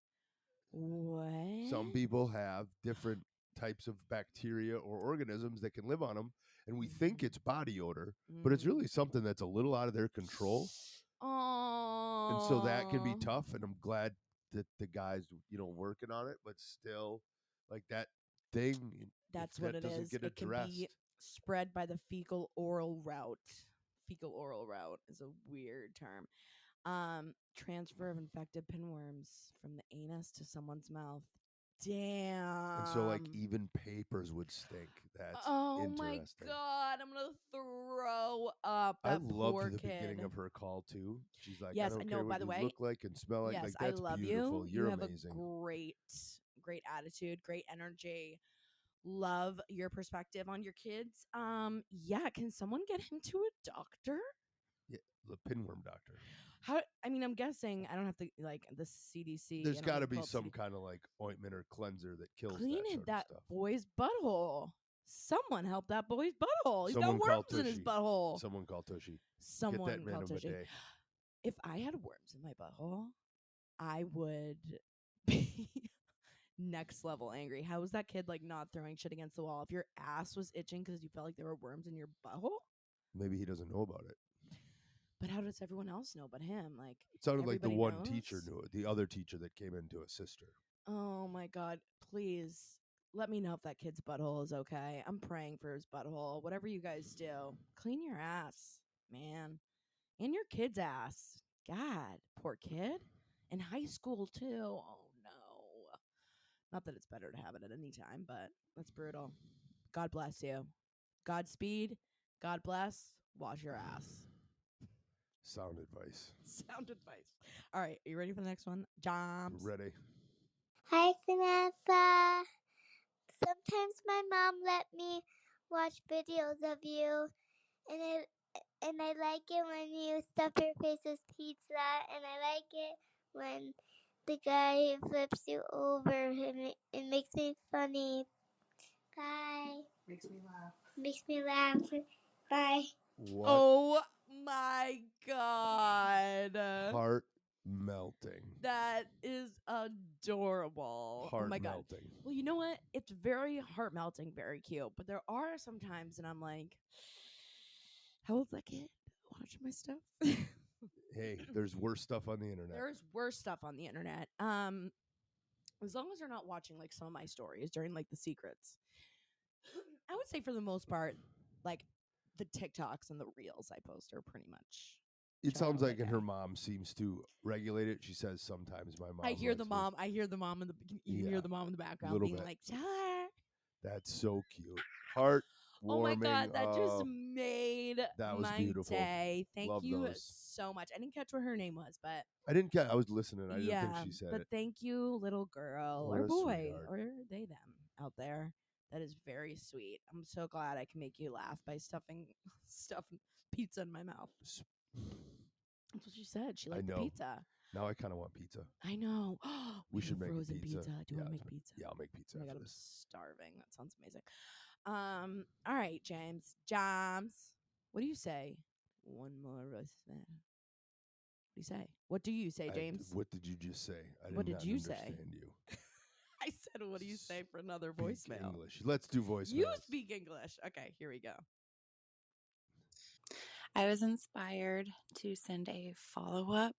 Speaker 1: What?
Speaker 2: Some people have different types of bacteria or organisms that can live on them. And we think it's body odor, but it's really something that's a little out of their control.
Speaker 1: Oh.
Speaker 2: And so that can be tough. And I'm glad that the guys, working on it, but still, like that thing.
Speaker 1: That's what it is. It can be spread by the fecal oral route. Fecal oral route is a weird term. Transfer of infected pinworms from the anus to someone's mouth. Damn.
Speaker 2: And so, like, even papers would stink. That's interesting.
Speaker 1: My god, I'm gonna throw up.
Speaker 2: I
Speaker 1: That
Speaker 2: loved
Speaker 1: poor
Speaker 2: the
Speaker 1: kid.
Speaker 2: beginning of her call too. She's like,
Speaker 1: Yes,
Speaker 2: I don't
Speaker 1: no,
Speaker 2: care
Speaker 1: by
Speaker 2: what
Speaker 1: the
Speaker 2: you
Speaker 1: way,
Speaker 2: look like and smell like.
Speaker 1: Yes,
Speaker 2: Like, that's
Speaker 1: I love
Speaker 2: beautiful.
Speaker 1: you.
Speaker 2: You're
Speaker 1: have
Speaker 2: amazing.
Speaker 1: A great attitude, great energy. Love your perspective on your kids. Yeah, can someone get him to a doctor?
Speaker 2: Yeah, the pinworm doctor.
Speaker 1: How? I mean, I'm guessing I don't have to like the CDC.
Speaker 2: There's got to be some kind of like ointment or cleanser that kills
Speaker 1: cleaning
Speaker 2: that sort of stuff.
Speaker 1: boy's butthole. Someone help that boy's butthole. He's
Speaker 2: Someone
Speaker 1: got worms in his butthole.
Speaker 2: Someone call Tushy.
Speaker 1: Someone
Speaker 2: Get that man
Speaker 1: call
Speaker 2: a
Speaker 1: Tushy.
Speaker 2: bidet.
Speaker 1: If I had worms in my butthole, I would be next level angry. How was that kid like not throwing shit against the wall? If your ass was itching because you felt like there were worms in your butthole?
Speaker 2: Maybe he doesn't know about it.
Speaker 1: But how does everyone else know but him? Like,
Speaker 2: it sounded like the one
Speaker 1: knows?
Speaker 2: teacher knew it. The other teacher that came in to assist her.
Speaker 1: Oh my god! Please let me know if that kid's butthole is okay. I'm praying for his butthole. Whatever you guys do, clean your ass, man, and your kid's ass. God, poor kid. In high school too. Oh no. Not that it's better to have it at any time, but that's brutal. God bless you. Godspeed. God bless. Wash your ass.
Speaker 2: Sound advice.
Speaker 1: Sound advice. All right, are you ready for the next one? Joms.
Speaker 2: Ready.
Speaker 5: Hi, Samantha. Sometimes my mom let me watch videos of you, and I like it when you stuff your face with pizza, and I like it when the guy flips you over. It makes me funny. Bye.
Speaker 6: Makes me laugh.
Speaker 5: Makes me laugh. Bye.
Speaker 2: What?
Speaker 1: Oh my god.
Speaker 2: Heart melting.
Speaker 1: That is adorable.
Speaker 2: Heart
Speaker 1: oh my god.
Speaker 2: melting.
Speaker 1: Well, you know what? It's very heart melting, very cute. But there are some times and I'm like, how old's that kid? Watching my stuff.
Speaker 2: Hey, there's worse stuff on the internet.
Speaker 1: There's worse stuff on the internet. As long as they're not watching like some of my stories during like the secrets. I would say for the most part, like the TikToks and the reels I post are pretty much.
Speaker 2: It sounds like, and her mom seems to regulate it. She says sometimes my mom.
Speaker 1: I hear the mom. I hear the mom in the. You hear the mom in the background being
Speaker 2: bit.
Speaker 1: like, "Tell her."
Speaker 2: That's so cute. Heart warming.
Speaker 1: Oh my god, that just made
Speaker 2: that was
Speaker 1: my
Speaker 2: beautiful.
Speaker 1: day. Thank
Speaker 2: Love
Speaker 1: you
Speaker 2: those.
Speaker 1: so much. I didn't catch what her name was, but
Speaker 2: I didn't catch. I was listening. I didn't think she said
Speaker 1: but
Speaker 2: it.
Speaker 1: thank you, little girl
Speaker 2: What
Speaker 1: or
Speaker 2: a
Speaker 1: boy
Speaker 2: sweetheart.
Speaker 1: or they them out there. That is very sweet. I'm so glad I can make you laugh by stuffing pizza in my mouth. That's what she said. She liked the pizza.
Speaker 2: Now I kind of want pizza.
Speaker 1: I know.
Speaker 2: We should make
Speaker 1: frozen
Speaker 2: pizza.
Speaker 1: Do you want to make pizza?
Speaker 2: Yeah, I'll make pizza.
Speaker 1: Oh my god, I'm starving. That sounds amazing. All right, James. James. What do you say? One more roast man. What do you say? What do you say, James?
Speaker 2: What did you just say?
Speaker 1: What did you say?
Speaker 2: Understand you.
Speaker 1: I said, what do you say for another
Speaker 2: Speak
Speaker 1: voicemail?
Speaker 2: English. Let's do voicemails.
Speaker 1: You speak English. Okay, here we go.
Speaker 6: I was inspired to send a follow-up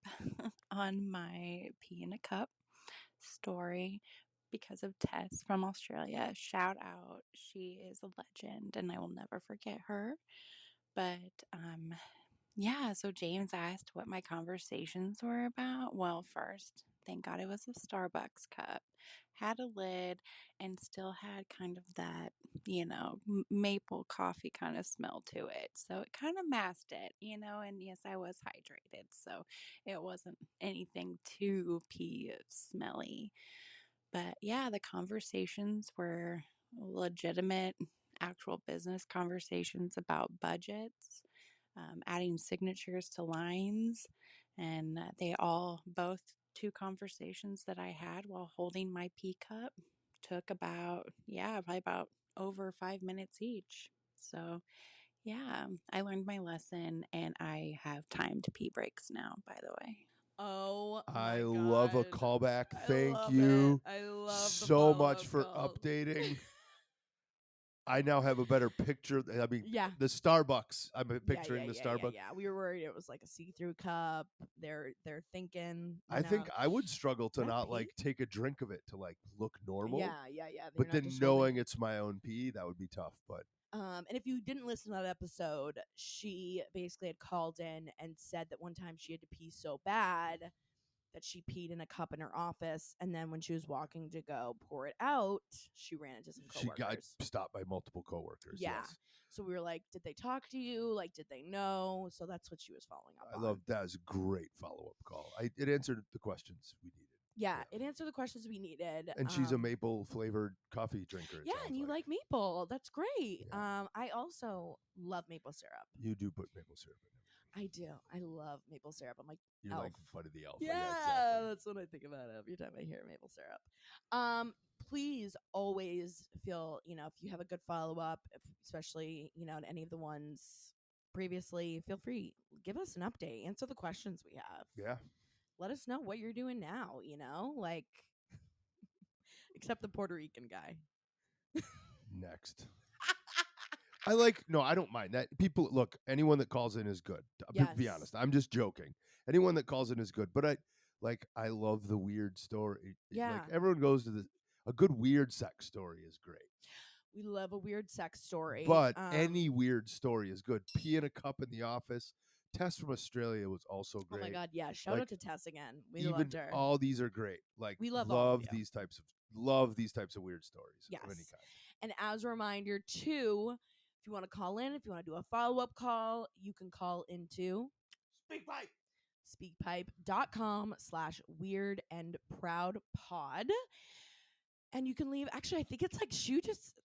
Speaker 6: on my pee in a cup story because of Tess from Australia. Shout out. She is a legend and I will never forget her. But yeah, so James asked what my conversations were about. Well, first, thank God it was a Starbucks cup. Had a lid and still had kind of that, maple coffee kind of smell to it. So it kind of masked it, and yes, I was hydrated. So it wasn't anything too pee smelly. But yeah, the conversations were legitimate, actual business conversations about budgets, adding signatures to lines. And both two conversations that I had while holding my pee cup took probably about over 5 minutes each. So, yeah, I learned my lesson and I have timed pee breaks now, by the way.
Speaker 1: Oh
Speaker 2: I
Speaker 1: my
Speaker 2: love a
Speaker 1: God.
Speaker 2: callback.
Speaker 1: I
Speaker 2: Thank
Speaker 1: love
Speaker 2: you
Speaker 1: it. I love the
Speaker 2: so much
Speaker 1: follow-up
Speaker 2: for
Speaker 1: calls.
Speaker 2: updating. I now have a better picture. I mean,
Speaker 1: Yeah.
Speaker 2: the Starbucks. I'm picturing the
Speaker 1: Yeah.
Speaker 2: Starbucks.
Speaker 1: We were worried it was like a see-through cup. They're thinking,
Speaker 2: I think I would struggle to
Speaker 1: that
Speaker 2: not
Speaker 1: pee?
Speaker 2: like take a drink of it to like look normal.
Speaker 1: Yeah.
Speaker 2: But
Speaker 1: They're not
Speaker 2: then
Speaker 1: just
Speaker 2: knowing
Speaker 1: holding.
Speaker 2: it's my own pee, that would be tough. But
Speaker 1: And if you didn't listen to that episode, she basically had called in and said that one time she had to pee so bad that she peed in a cup in her office, and then when she was walking to go pour it out, she ran into some
Speaker 2: she got
Speaker 1: coworkers.
Speaker 2: stopped by multiple coworkers.
Speaker 1: Yeah.
Speaker 2: Yes.
Speaker 1: So we were like, did they talk to you? Like, did they know? So that's what she was following up
Speaker 2: I
Speaker 1: on.
Speaker 2: love that. Was a great follow-up call. It answered the questions we needed.
Speaker 1: Yeah, it answered the questions we needed.
Speaker 2: And she's a maple flavored coffee drinker.
Speaker 1: Yeah, and you like maple. That's great.
Speaker 2: Yeah.
Speaker 1: I also love maple syrup.
Speaker 2: You do put maple syrup in everything.
Speaker 1: I do. I love maple syrup. I'm like,
Speaker 2: You're
Speaker 1: elf.
Speaker 2: like Buddy the Elf.
Speaker 1: Yeah,
Speaker 2: exactly.
Speaker 1: that's what I think about every time I hear maple syrup. Please always feel, if you have a good follow up, especially, in any of the ones previously, feel free, give us an update, answer the questions we have.
Speaker 2: Yeah.
Speaker 1: Let us know what you're doing now, like, except the Puerto Rican guy.
Speaker 2: Next. I don't mind that. People, look, anyone that calls in is good. To be
Speaker 1: Yes.
Speaker 2: honest, I'm just joking. Anyone that calls in is good. But I love the weird story.
Speaker 1: Yeah.
Speaker 2: Like everyone goes to a good weird sex story is great.
Speaker 1: We love a weird sex story.
Speaker 2: But any weird story is good. Pee in a cup in the office. Tess from Australia was also great.
Speaker 1: Oh my God, yeah. Shout out to Tess again. We loved her.
Speaker 2: All these are great. Like
Speaker 1: we love all of you.
Speaker 2: these types of weird stories of any kind.
Speaker 1: And as a reminder too, if you want to call in, if you want to do a follow-up call, you can call into speakpipe.com/weirdandproudpod. And you can leave. Actually, I think it's like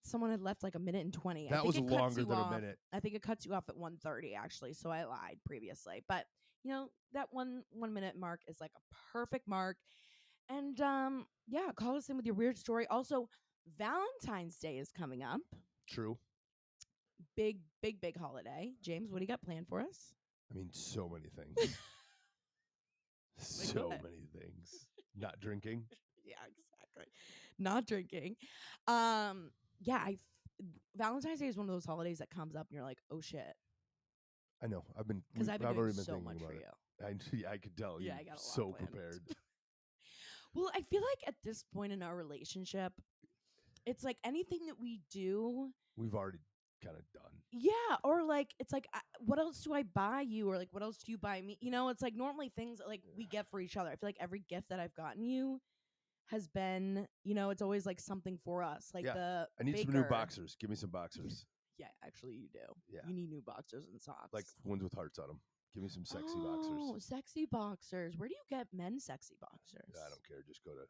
Speaker 1: someone had left like a minute and 20.
Speaker 2: That
Speaker 1: I think
Speaker 2: was
Speaker 1: it cuts
Speaker 2: longer
Speaker 1: you
Speaker 2: than
Speaker 1: off.
Speaker 2: a minute.
Speaker 1: I think it cuts you off at 1:30 actually. So I lied previously. But that 1 minute mark is like a perfect mark. And yeah, call us in with your weird story. Also, Valentine's Day is coming up.
Speaker 2: True.
Speaker 1: Big holiday. James, what do you got planned for us?
Speaker 2: I mean, so many things. So
Speaker 1: what?
Speaker 2: many things. Not drinking.
Speaker 1: Yeah, exactly. Not drinking. Valentine's Day is one of those holidays that comes up and you're like, oh shit.
Speaker 2: I know. I've
Speaker 1: doing
Speaker 2: already been
Speaker 1: so
Speaker 2: thinking
Speaker 1: much
Speaker 2: about
Speaker 1: for
Speaker 2: it.
Speaker 1: you.
Speaker 2: I could tell.
Speaker 1: Yeah,
Speaker 2: you
Speaker 1: I got a lot
Speaker 2: so
Speaker 1: planned.
Speaker 2: prepared.
Speaker 1: Well, I feel like at this point in our relationship, it's like anything that we do,
Speaker 2: we've already kind of done.
Speaker 1: Yeah, or like it's like, what else do I buy you, or like what else do you buy me? It's like normally things that, like we get for each other. I feel like every gift that I've gotten you has been, it's always like something for us. Like I
Speaker 2: need some new boxers. Give me some boxers.
Speaker 1: Yeah, actually, you do.
Speaker 2: Yeah,
Speaker 1: you need new boxers and socks,
Speaker 2: like ones with hearts on them. Give me some sexy
Speaker 1: Oh,
Speaker 2: boxers.
Speaker 1: sexy boxers. Where do you get men's sexy boxers?
Speaker 2: I don't care. Just go to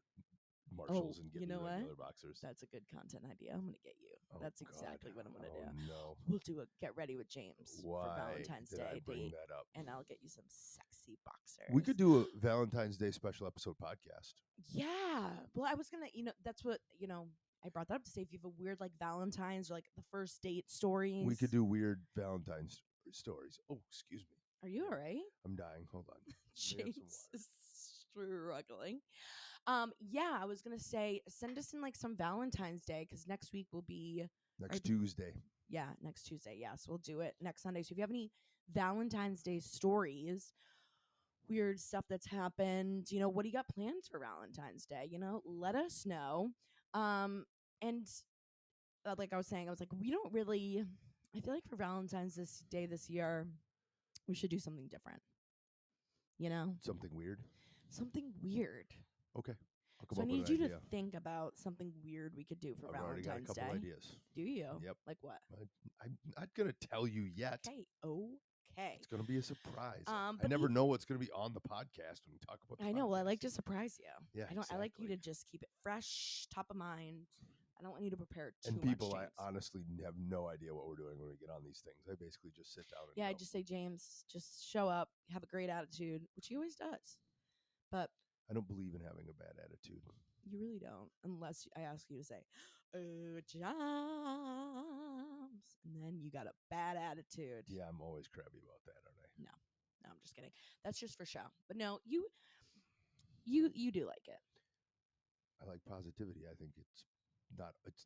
Speaker 2: Marshalls and get me regular boxers.
Speaker 1: That's a good content idea. I'm gonna get you. That's exactly what I'm gonna do.
Speaker 2: No,
Speaker 1: we'll do a get ready with James for Valentine's
Speaker 2: did
Speaker 1: Day
Speaker 2: I bring
Speaker 1: date,
Speaker 2: that up?
Speaker 1: and I'll get you some sexy boxers.
Speaker 2: We could do a Valentine's Day special episode podcast.
Speaker 1: Yeah. Well, I was gonna, that's what I brought that up to say if you have a weird like Valentine's or like the first date stories.
Speaker 2: We could do weird Valentine's stories. Oh, excuse me.
Speaker 1: Are you all right?
Speaker 2: I'm dying. Hold on.
Speaker 1: James is struggling. Yeah, I was gonna say send us in like some Valentine's Day because next week will be
Speaker 2: next Tuesday.
Speaker 1: Yeah, next Tuesday. Yes, we'll do it next Sunday. So if you have any Valentine's Day stories, weird stuff that's happened. What do you got plans for Valentine's Day? Let us know. And like I was saying, I was like, we don't really. I feel like for Valentine's Day this year, we should do something different.
Speaker 2: Something weird.
Speaker 1: Something weird.
Speaker 2: Okay. I'll come
Speaker 1: So I
Speaker 2: up with
Speaker 1: need
Speaker 2: an
Speaker 1: you
Speaker 2: idea.
Speaker 1: to think about something weird we could do for
Speaker 2: I've already got a
Speaker 1: Valentine's
Speaker 2: couple
Speaker 1: Day.
Speaker 2: ideas.
Speaker 1: Do you?
Speaker 2: Yep.
Speaker 1: Like what?
Speaker 2: I'm not gonna tell you yet.
Speaker 1: Okay.
Speaker 2: It's gonna be a surprise. I
Speaker 1: but
Speaker 2: never
Speaker 1: you-
Speaker 2: know what's gonna be on the podcast when we talk about.
Speaker 1: I know. Well, I like
Speaker 2: podcast.
Speaker 1: to surprise you.
Speaker 2: Yeah,
Speaker 1: I like you
Speaker 2: exactly.
Speaker 1: to just keep it fresh, top of mind. I don't want you to prepare too
Speaker 2: And people,
Speaker 1: much.
Speaker 2: I
Speaker 1: James.
Speaker 2: honestly have no idea what we're doing when we get on these things. I basically just sit down and
Speaker 1: Yeah, I
Speaker 2: go.
Speaker 1: just say, James, just show up, have a great attitude, which he always does. But
Speaker 2: I don't believe in having a bad attitude.
Speaker 1: you really don't, unless I ask you to say, "Oh, James," and then you got a bad attitude.
Speaker 2: Yeah, I'm always crabby about that, aren't I?
Speaker 1: No, I'm just kidding. That's just for show. But no, you do like it.
Speaker 2: I like positivity. I think it's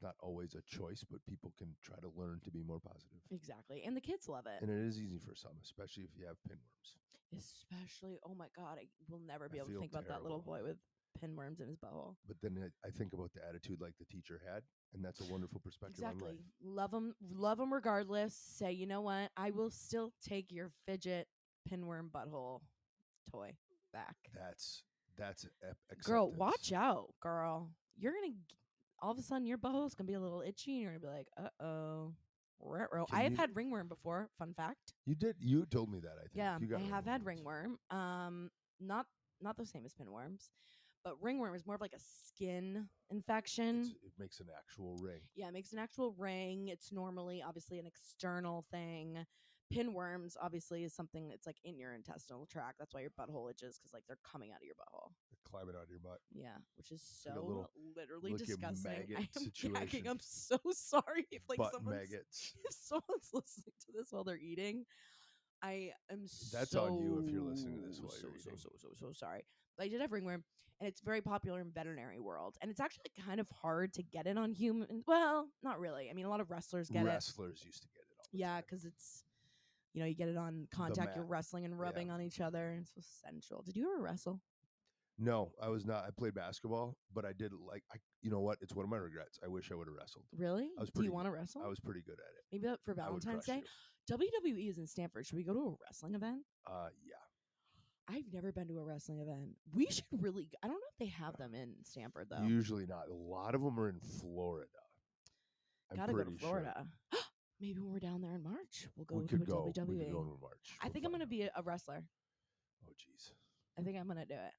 Speaker 2: not always a choice, but people can try to learn to be more positive.
Speaker 1: Exactly. And the kids love it.
Speaker 2: And it is easy for some, especially if you have pinworms.
Speaker 1: Especially, oh my God, I will never be
Speaker 2: I
Speaker 1: able to
Speaker 2: feel
Speaker 1: think about that little
Speaker 2: terrible.
Speaker 1: boy with pinworms in his butthole.
Speaker 2: But then I think about the attitude like the teacher had, and that's a wonderful perspective on life.
Speaker 1: Exactly. Love them regardless. Say, you know what? I will still take your fidget pinworm butthole toy back.
Speaker 2: That's acceptance.
Speaker 1: Girl, watch out, girl. You're going to, all of a sudden, your butthole's going to be a little itchy, and you're going to be like, uh-oh. Ruh-roh. I have had ringworm before. Fun fact.
Speaker 2: You did. You told me that. I think.
Speaker 1: Yeah,
Speaker 2: you got
Speaker 1: I have had
Speaker 2: ringworms.
Speaker 1: ringworm. Not the same as pinworms, but ringworm is more of like a skin infection.
Speaker 2: It makes an actual ring.
Speaker 1: Yeah, it makes an actual ring. It's normally obviously an external thing. Pinworms obviously is something that's like in your intestinal tract. That's why your butthole itches, because like they're coming out of your butthole.
Speaker 2: They're climbing out of your butt.
Speaker 1: Yeah, which is
Speaker 2: like a
Speaker 1: so
Speaker 2: little-
Speaker 1: literally
Speaker 2: like a
Speaker 1: disgusting.
Speaker 2: maggot
Speaker 1: I am
Speaker 2: situation.
Speaker 1: gagging. I'm so sorry if like
Speaker 2: Butt
Speaker 1: someone's
Speaker 2: maggots.
Speaker 1: if someone's listening to this while they're eating. I am
Speaker 2: That's
Speaker 1: so
Speaker 2: on you if you're listening to this while you're eating.
Speaker 1: so sorry. But I did have ringworm, and it's very popular in veterinary world, and it's actually kind of hard to get it on human. Well, not really. I mean, a lot of wrestlers get it.
Speaker 2: Wrestlers used to get it all the
Speaker 1: Yeah,
Speaker 2: time.
Speaker 1: because it's you get it on contact. You're
Speaker 2: mat.
Speaker 1: wrestling and rubbing on each other, and it's so sensual. Did you ever wrestle?
Speaker 2: No, I was not. I played basketball, but I did you know what? It's one of my regrets. I wish I would have wrestled.
Speaker 1: Really?
Speaker 2: I was
Speaker 1: Do you
Speaker 2: pretty
Speaker 1: want to wrestle?
Speaker 2: I was pretty good at it.
Speaker 1: Maybe for
Speaker 2: I would
Speaker 1: Valentine's
Speaker 2: crush
Speaker 1: Day.
Speaker 2: you.
Speaker 1: WWE is in Stanford. Should we go to a wrestling event?
Speaker 2: Yeah.
Speaker 1: I've never been to a wrestling event. We should really. I don't know if they have them in Stanford though.
Speaker 2: Usually not. A lot of them are in Florida.
Speaker 1: Gotta go to Florida. Maybe when we're down there in March, we'll go
Speaker 2: We
Speaker 1: to
Speaker 2: could
Speaker 1: a
Speaker 2: go.
Speaker 1: WWE.
Speaker 2: We could go in March.
Speaker 1: I think I'm gonna be a wrestler.
Speaker 2: Oh, jeez.
Speaker 1: I think I'm gonna do it.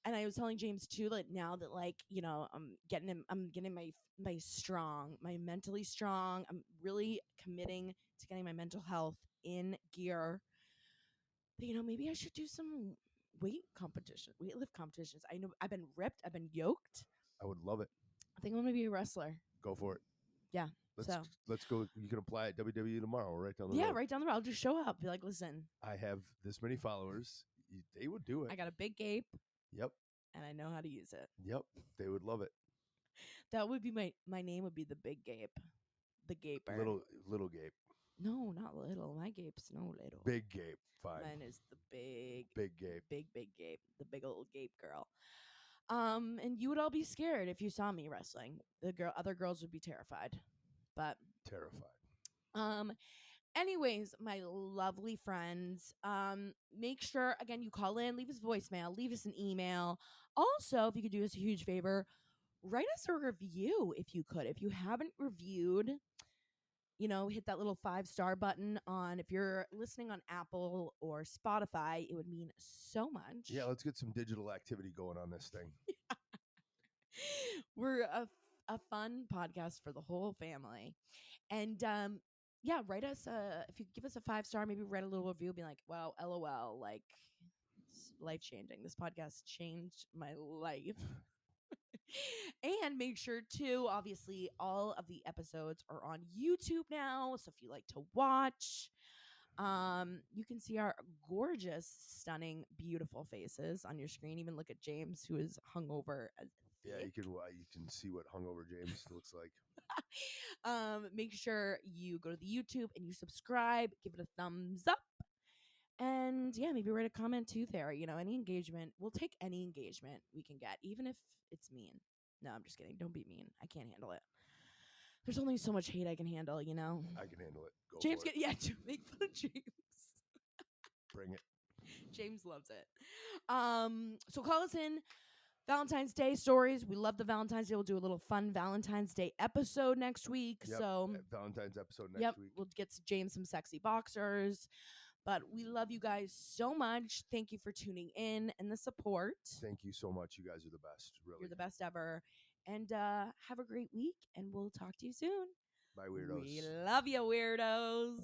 Speaker 1: And I was telling James too, like now that I'm getting my strong, my mentally strong. I'm really committing to getting my mental health in gear. But maybe I should do some weightlift competitions. I know I've been ripped, I've been yoked.
Speaker 2: I would love it.
Speaker 1: I think I'm gonna be a wrestler.
Speaker 2: Go for it.
Speaker 1: Yeah.
Speaker 2: Let's go. You can apply at WWE tomorrow, right down the road.
Speaker 1: Yeah, right down the road. I'll just show up. Be like, listen,
Speaker 2: I have this many followers. They would do it.
Speaker 1: I got a big gape.
Speaker 2: Yep.
Speaker 1: And I know how to use it.
Speaker 2: Yep. They would love it.
Speaker 1: That would be my name would be the Big Gape. The Gaper.
Speaker 2: Little Gape.
Speaker 1: No, not little. My gape's no little.
Speaker 2: Big Gape. Fine.
Speaker 1: Mine is the big
Speaker 2: Gape.
Speaker 1: Big Gape. The big old Gape girl. And you would all be scared if you saw me wrestling. Other girls would be terrified. But
Speaker 2: terrified.
Speaker 1: Anyways, my lovely friends, make sure, again, you call in, leave us a voicemail, leave us an email. Also, if you could do us a huge favor, write us a review if you could. If you haven't reviewed, hit that little 5-star button on, if you're listening on Apple or Spotify, it would mean so much.
Speaker 2: Yeah, let's get some digital activity going on this thing.
Speaker 1: We're a fun podcast for the whole family. And, yeah, write us if you give us a 5-star, maybe write a little review, be like, wow, LOL, like life changing. This podcast changed my life. And make sure too, obviously, all of the episodes are on YouTube now. So if you like to watch, you can see our gorgeous, stunning, beautiful faces on your screen. Even look at James, who is hungover as
Speaker 2: yeah, you can see what hungover James looks like.
Speaker 1: Make sure you go to the YouTube and you subscribe, give it a thumbs up. And yeah, maybe write a comment too there. Any engagement. We'll take any engagement we can get, even if it's mean. No, I'm just kidding. Don't be mean. I can't handle it. There's only so much hate I can handle,
Speaker 2: I can handle it. Go
Speaker 1: James
Speaker 2: for it.
Speaker 1: make fun of James.
Speaker 2: Bring it.
Speaker 1: James loves it. So call us in. Valentine's Day stories. We love the Valentine's Day. We'll do a little fun Valentine's Day episode next week.
Speaker 2: Yep,
Speaker 1: So
Speaker 2: Valentine's episode next week.
Speaker 1: We'll get James some sexy boxers. But we love you guys so much. Thank you for tuning in and the support.
Speaker 2: Thank you so much. You guys are the best. Really.
Speaker 1: You're the best ever. And have a great week, and we'll talk to you soon.
Speaker 2: Bye, weirdos.
Speaker 1: We love you, weirdos.